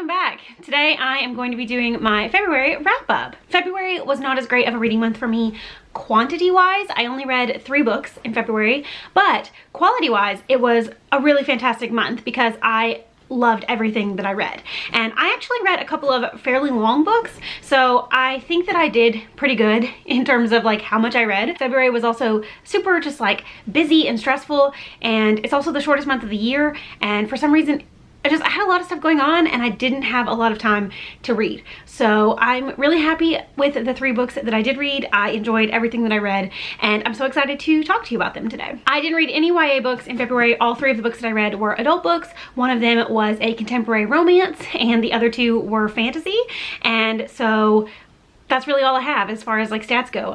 welcome back. Today I am going to be doing my February wrap-up. February was not as great of a reading month for me quantity-wise. I only read 3 books in February, but quality-wise it was a really fantastic month because I loved everything that I read. And I actually read a couple of fairly long books, so I think that I did pretty good in terms of like how much I read. February was also super just like busy and stressful, and it's also the shortest month of the year, and for some reason I had a lot of stuff going on and I didn't have a lot of time to read. So I'm really happy with the 3 books that I did read. I enjoyed everything that I read and I'm so excited to talk to you about them today. I didn't read any YA books in February. All 3 of the books that I read were adult books. One of them was a contemporary romance and the other 2 were fantasy. And so that's really all I have as far as like stats go.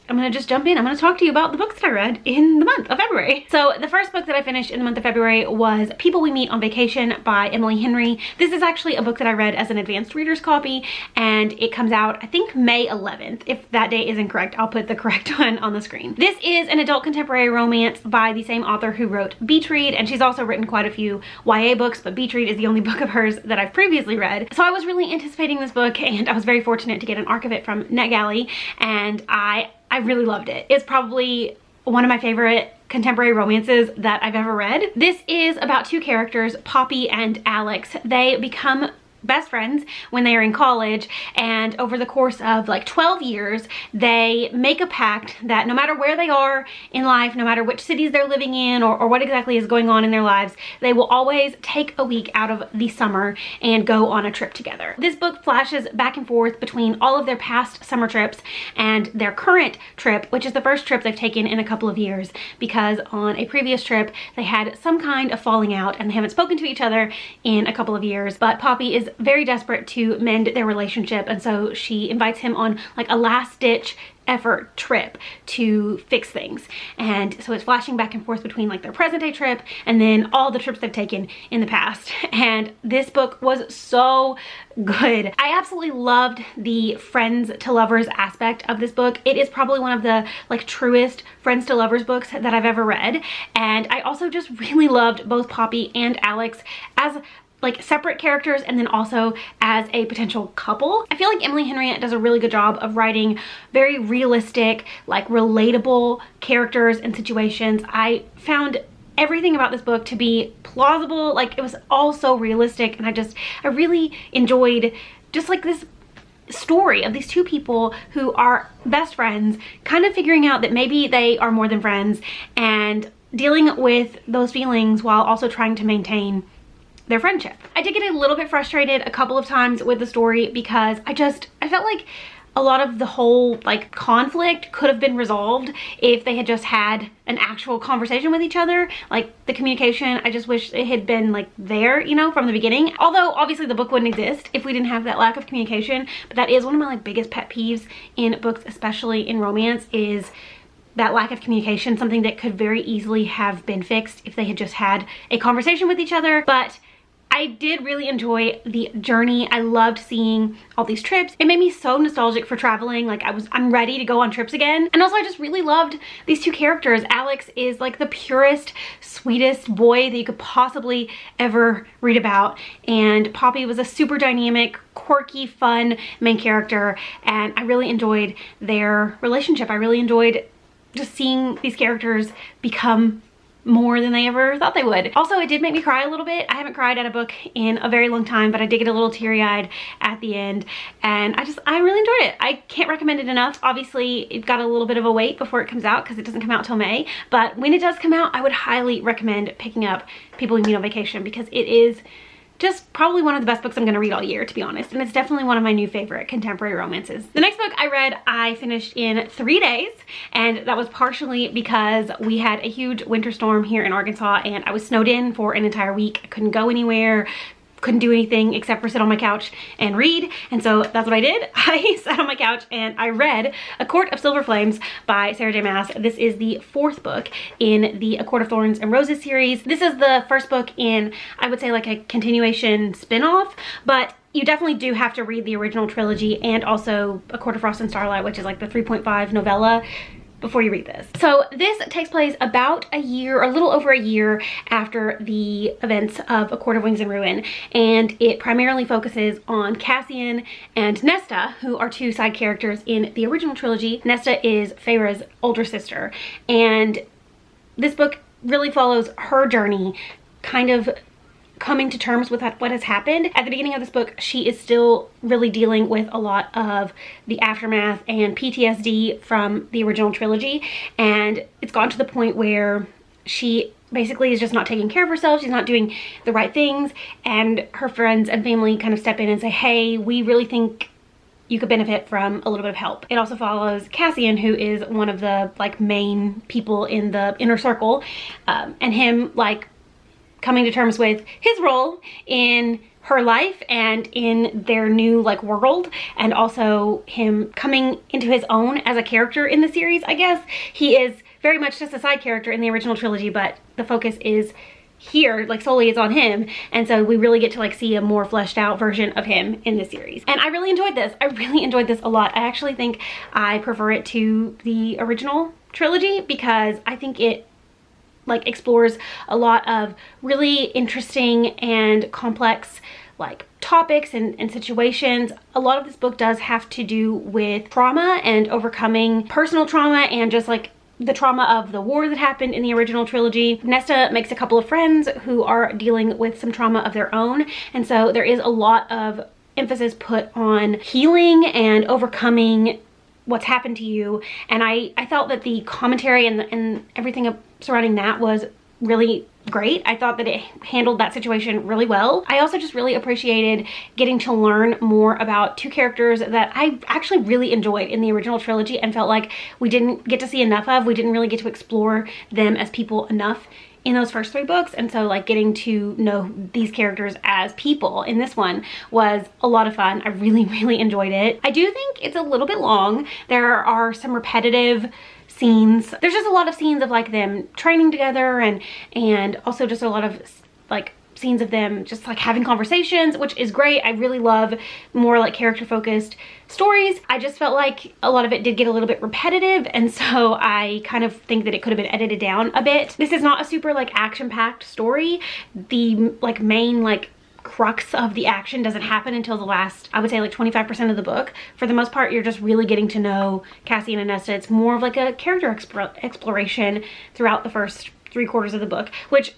I'm gonna just jump in. I'm gonna talk to you about the books that I read in the month of February. So the first book that I finished in the month of February was People We Meet on Vacation by Emily Henry. This is actually a book that I read as an advanced reader's copy, and it comes out, I think, May 11th. If that date is incorrect, I'll put the correct one on the screen. This is an adult contemporary romance by the same author who wrote Beach Read, and she's also written quite a few YA books, but Beach Read is the only book of hers that I've previously read. So I was really anticipating this book, and I was very fortunate to get an arc of it from NetGalley, and I really loved it. It's probably one of my favorite contemporary romances that I've ever read. This is about 2 characters, Poppy and Alex. They become best friends when they are in college, and over the course of like 12 years they make a pact that no matter where they are in life, no matter which cities they're living in or what exactly is going on in their lives, they will always take a week out of the summer and go on a trip together. This book flashes back and forth between all of their past summer trips and their current trip, which is the first trip they've taken in a couple of years, because on a previous trip they had some kind of falling out and they haven't spoken to each other in a couple of years. But Poppy is very desperate to mend their relationship, and so she invites him on like a last-ditch effort trip to fix things. And so it's flashing back and forth between like their present day trip and then all the trips they've taken in the past. And this book was so good. I absolutely loved the friends to lovers aspect of this book. It is probably one of the like truest friends to lovers books that I've ever read. And I also just really loved both Poppy and Alex as like separate characters and then also as a potential couple. I feel like Emily Henry does a really good job of writing very realistic, like relatable characters and situations. I found everything about this book to be plausible. Like, it was all so realistic, and I really enjoyed just like this story of these 2 people who are best friends, kind of figuring out that maybe they are more than friends and dealing with those feelings while also trying to maintain their friendship. I did get a little bit frustrated a couple of times with the story because I felt like a lot of the whole like conflict could have been resolved if they had just had an actual conversation with each other. Like the communication, I just wish it had been like there, you know, from the beginning. Although obviously the book wouldn't exist if we didn't have that lack of communication, but that is one of my like biggest pet peeves in books, especially in romance, is that lack of communication, something that could very easily have been fixed if they had just had a conversation with each other. But I did really enjoy the journey. I loved seeing all these trips. It made me so nostalgic for traveling. Like I'm ready to go on trips again. And also I just really loved these 2 characters. Alex is like the purest, sweetest boy that you could possibly ever read about. And Poppy was a super dynamic, quirky, fun main character. And I really enjoyed their relationship. I really enjoyed just seeing these characters become more than they ever thought they would. Also, it did make me cry a little bit. I haven't cried at a book in a very long time, but I did get a little teary-eyed at the end, and I really enjoyed it. I can't recommend it enough. Obviously, it got a little bit of a wait before it comes out because it doesn't come out till May, but when it does come out, I would highly recommend picking up People We Meet on Vacation because it is just probably one of the best books I'm gonna read all year, to be honest. And it's definitely one of my new favorite contemporary romances. The next book I read, I finished in 3 days, and that was partially because we had a huge winter storm here in Arkansas and I was snowed in for an entire week. I couldn't go anywhere, couldn't do anything except for sit on my couch and read, and so that's what I did. I sat on my couch and I read A Court of Silver Flames by Sarah J Maas. This is the 4th book in the A Court of Thorns and Roses series. This is the first book in, I would say, like a continuation spin-off, but you definitely do have to read the original trilogy and also A Court of Frost and Starlight, which is like the 3.5 novella before you read this. So this takes place about a year, or a little over a year after the events of A Court of Wings and Ruin, and it primarily focuses on Cassian and Nesta, who are two side characters in the original trilogy. Nesta is Feyre's older sister, and this book really follows her journey, kind of coming to terms with what has happened. At the beginning of this book, she is still really dealing with a lot of the aftermath and PTSD from the original trilogy, and it's gotten to the point where she basically is just not taking care of herself. She's not doing the right things, and her friends and family kind of step in and say, hey, we really think you could benefit from a little bit of help. It also follows Cassian, who is one of the like main people in the inner circle, and him like coming to terms with his role in her life and in their new like world, and also him coming into his own as a character in the series, I guess. He is very much just a side character in the original trilogy, but the focus is here, like solely is on him, and so we really get to like see a more fleshed out version of him in this series. And I really enjoyed this. I really enjoyed this a lot. I actually think I prefer it to the original trilogy because I think it like explores a lot of really interesting and complex like topics and situations. A lot of this book does have to do with trauma and overcoming personal trauma and just like the trauma of the war that happened in the original trilogy. Nesta makes a couple of friends who are dealing with some trauma of their own, and so there is a lot of emphasis put on healing and overcoming what's happened to you. And I felt that the commentary and everything surrounding that was really great. I thought that it handled that situation really well. I also just really appreciated getting to learn more about two characters that I actually really enjoyed in the original trilogy and felt like we didn't get to see enough of. We didn't really get to explore them as people enough in those first three books, and so like getting to know these characters as people in this one was a lot of fun. I really enjoyed it. I do think it's a little bit long. There are some repetitive scenes. There's just a lot of scenes of like them training together and also just a lot of like scenes of them just like having conversations, which is great. I really love more like character focused stories. I just felt like a lot of it did get a little bit repetitive, and so I kind of think that it could have been edited down a bit. This is not a super like action-packed story. The like main like crux of the action doesn't happen until the last, I would say like 25% of the book. For the most part, you're just really getting to know Cassian and Nesta. It's more of like a character exploration throughout the first 3/4 of the book, which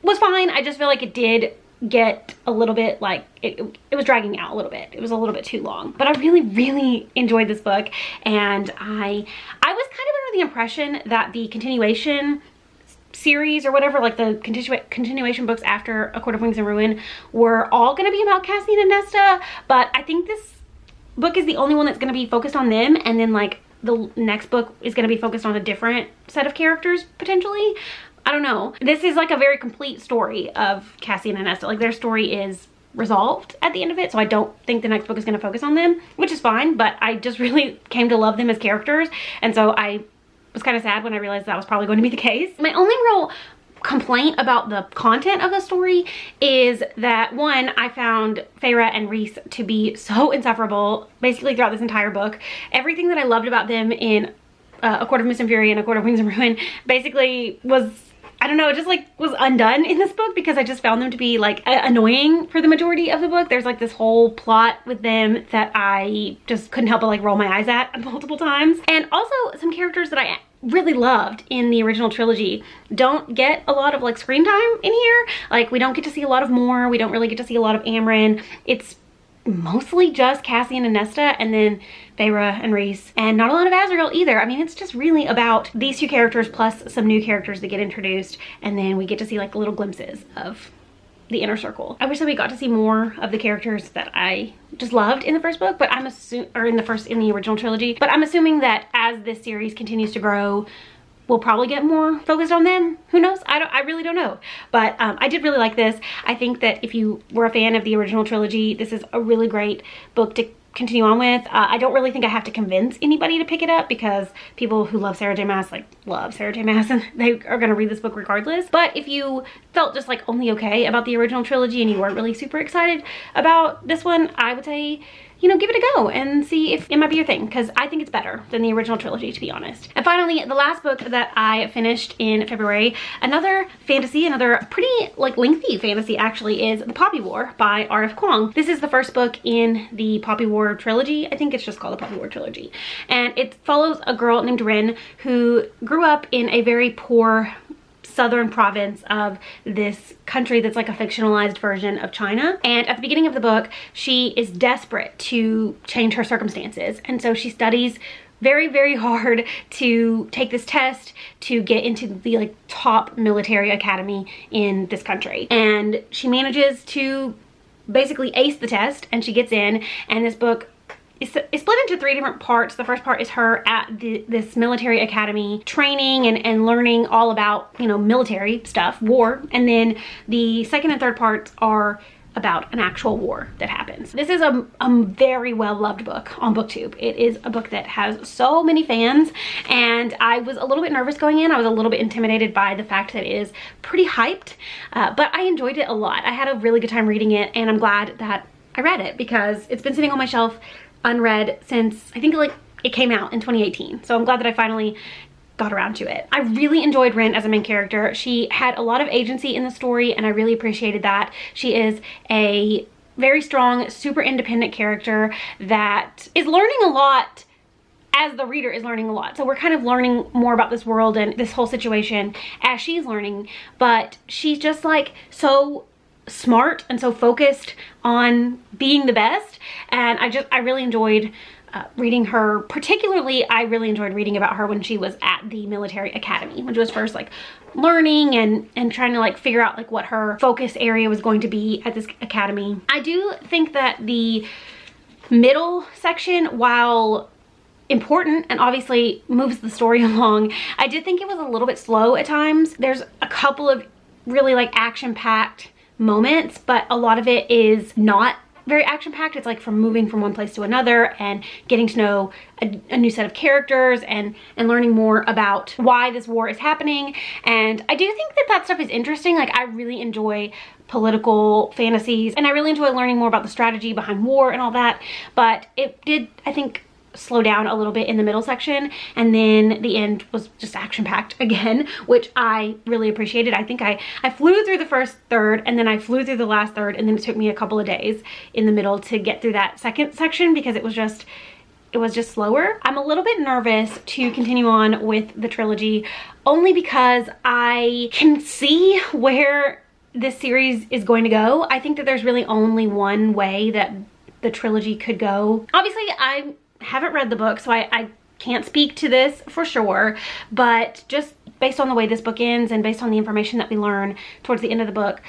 was fine. I just feel like it did get a little bit like it was dragging out a little bit. It was a little bit too long, but I really enjoyed this book, and I was kind of under the impression that the continuation series or whatever, like the continuation books after A Court of Wings and Ruin, were all going to be about Cassian and Nesta, but I think this book is the only one that's going to be focused on them, and then like the next book is going to be focused on a different set of characters potentially. I don't know. This is like a very complete story of Cassian and Nesta. Like their story is resolved at the end of it, so I don't think the next book is going to focus on them, which is fine, but I just really came to love them as characters, and so I was kind of sad when I realized that was probably going to be the case. My only real complaint about the content of the story is that, one, I found Feyre and Rhys to be so insufferable basically throughout this entire book. Everything that I loved about them in A Court of Mist and Fury and A Court of Wings and Ruin basically was, I don't know, it just like was undone in this book because I just found them to be like annoying for the majority of the book. There's like this whole plot with them that I just couldn't help but like roll my eyes at multiple times. And also some characters that I really loved in the original trilogy don't get a lot of like screen time in here. Like we don't get to see a lot of Mor. We don't really get to see a lot of Amren. It's mostly just Cassian and Nesta, and then Feyre and Rhys, and not a lot of Azriel either. I mean, it's just really about these two characters plus some new characters that get introduced, and then we get to see like little glimpses of the inner circle. I wish that we got to see more of the characters that I just loved in the first book, but I'm assuming, or in the original trilogy, but I'm assuming that as this series continues to grow, we'll probably get more focused on them. Who knows? I really don't know. But I did really like this. I think that if you were a fan of the original trilogy, this is a really great book to continue on with. I don't really think I have to convince anybody to pick it up because people who love Sarah J Maas like love Sarah J Maas and they are going to read this book regardless. But if you felt just like only okay about the original trilogy and you weren't really super excited about this one, I would say you know, give it a go and see if it might be your thing, because I think it's better than the original trilogy, to be honest. And finally, the last book that I finished in February, another fantasy, another pretty like lengthy fantasy actually, is The Poppy War by R.F. Kuang. This is the first book in the Poppy War trilogy. I think it's just called the Poppy War trilogy. And it follows a girl named Rin who grew up in a very poor southern province of this country that's like a fictionalized version of China. And at the beginning of the book, she is desperate to change her circumstances. And so she studies very, very hard to take this test to get into the like top military academy in this country. And she manages to basically ace the test and she gets in, and this book it's split into 3 different parts. The first part is her at this military academy training and learning all about, you know, military stuff, war. And then the second and third parts are about an actual war that happens. This is a very well-loved book on BookTube. It is a book that has so many fans, and I was a little bit nervous going in. I was a little bit intimidated by the fact that it is pretty hyped, but I enjoyed it a lot. I had a really good time reading it, and I'm glad that I read it because it's been sitting on my shelf unread since I think like it came out in 2018. So I'm glad that I finally got around to it. I really enjoyed Rin as a main character. She had a lot of agency in the story and I really appreciated that. She is a very strong, super independent character that is learning a lot as the reader is learning a lot. So we're kind of learning more about this world and this whole situation as she's learning, but she's just like so smart and so focused on being the best. And I really enjoyed reading her. Particularly, I really enjoyed reading about her when she was at the military academy, when she was first like learning and trying to like figure out like what her focus area was going to be at this academy. I do think that the middle section, while important and obviously moves the story along, I did think it was a little bit slow at times. There's a couple of really like action-packed moments, but a lot of it is not very action-packed. It's like from moving from one place to another and getting to know a new set of characters and learning more about why this war is happening. And I do think that that stuff is interesting. Like, I really enjoy political fantasies and I really enjoy learning more about the strategy behind war and all that, but it did, I think, slow down a little bit in the middle section, and then the end was just action-packed again, which I really appreciated. I think I flew through the first third and then I flew through the last third, and then it took me a couple of days in the middle to get through that second section because it was just slower. I'm a little bit nervous to continue on with the trilogy only because I can see where this series is going to go. I think that there's really only one way that the trilogy could go. Obviously, I haven't read the book, so I can't speak to this for sure, but just based on the way this book ends and based on the information that we learn towards the end of the book,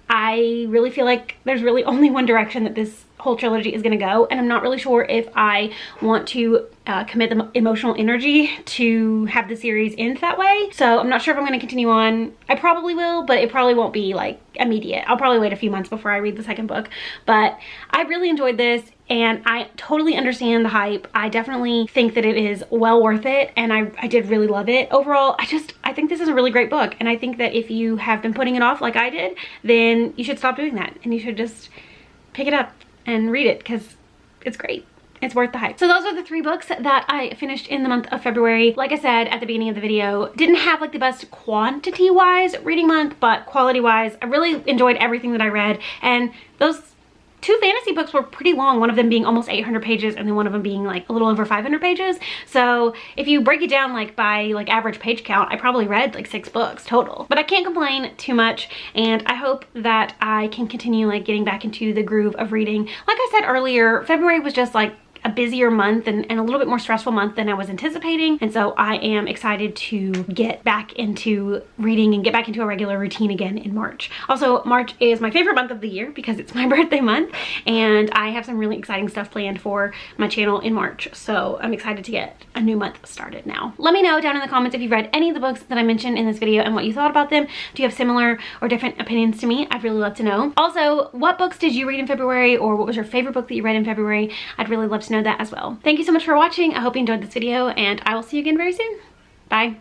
I really feel like there's really only one direction that this whole trilogy is going to go, and I'm not really sure if I want to commit the emotional energy to have the series end that way. So I'm not sure if I'm going to continue on. I probably will, but it probably won't be like immediate. I'll probably wait a few months before I read the second book, but I really enjoyed this and I totally understand the hype. I definitely think that it is well worth it, and I did really love it. Overall, I think this is a really great book, and I think that if you have been putting it off like I did, then you should stop doing that and you should just pick it up and read it because it's great. It's worth the hype. So those are the 3 books that I finished in the month of February. Like I said at the beginning of the video, didn't have like the best quantity-wise reading month, but quality-wise, I really enjoyed everything that I read. And those 2 fantasy books were pretty long, one of them being almost 800 pages and then one of them being like a little over 500 pages. So if you break it down like by like average page count, I probably read like 6 books total. But I can't complain too much, and I hope that I can continue like getting back into the groove of reading. Like I said earlier, February was just like a busier month and a little bit more stressful month than I was anticipating, and so I am excited to get back into reading and get back into a regular routine again in March. Also, March is my favorite month of the year because it's my birthday month, and I have some really exciting stuff planned for my channel in March, so I'm excited to get a new month started now. Let me know down in the comments if you've read any of the books that I mentioned in this video and what you thought about them. Do you have similar or different opinions to me? I'd really love to know. Also, what books did you read in February, or what was your favorite book that you read in February? I'd really love to know that as well. Thank you so much for watching. I hope you enjoyed this video, and I will see you again very soon. Bye.